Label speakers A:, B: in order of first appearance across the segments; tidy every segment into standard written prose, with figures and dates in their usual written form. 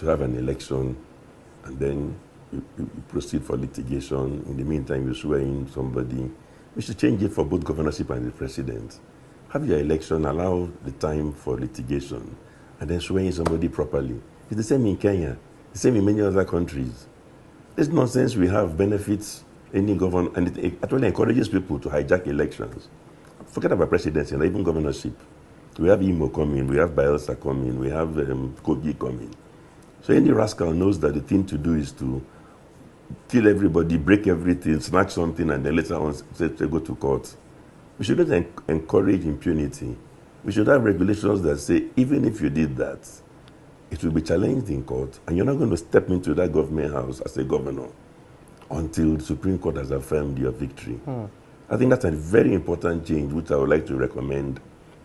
A: to have an election, and then you proceed for litigation. In the meantime, you swear in somebody. We should change it for both governorship and the president. Have your election, allow the time for litigation, and then swear in somebody properly. It's the same in Kenya, the same in many other countries. This nonsense we have benefits any governor, and it actually encourages people to hijack elections. Forget about presidency and even governorship. We have Imo coming, we have Bielsa coming, we have Kogi coming. So any rascal knows that the thing to do is to kill everybody, break everything, snatch something, and then later on say go to court. We shouldn't encourage impunity. We should have regulations that say even if you did that, it will be challenged in court, and you're not going to step into that government house as a governor until the Supreme Court has affirmed your victory. I think that's a very important change, which I would like to recommend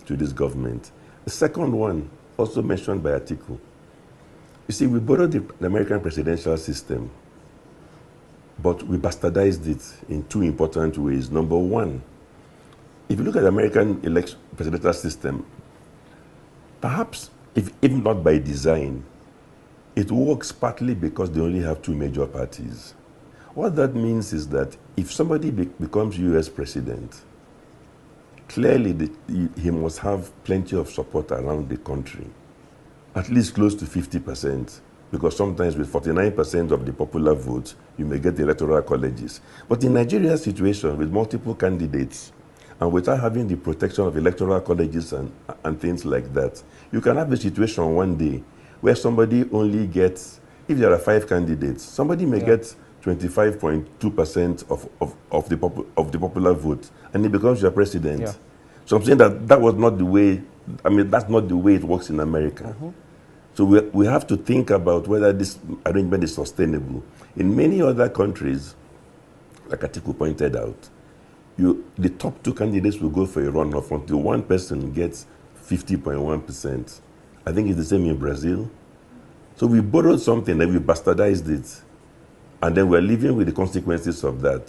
A: to this government. The second one, also mentioned by Atiku. You see, we borrowed the American presidential system, but we bastardized it in two important ways. Number one, if you look at the American presidential system, perhaps, if not by design, it works partly because they only have two major parties. What that means is that if somebody becomes US president, clearly he must have plenty of support around the country, at least close to 50%, because sometimes with 49% of the popular vote, you may get the electoral colleges. But in Nigeria's situation, with multiple candidates, and without having the protection of electoral colleges and things like that, you can have a situation one day where somebody only gets, if there are 5 candidates, somebody may get 25.2% of the popular vote, and he becomes your president. Yeah. So I'm saying that was not the way, that's not the way it works in America. So we have to think about whether this arrangement is sustainable. In many other countries, like Atiku pointed out, the top 2 candidates will go for a runoff until one person gets 50.1%. I think it's the same in Brazil. So we borrowed something and we bastardized it. And then we're living with the consequences of that.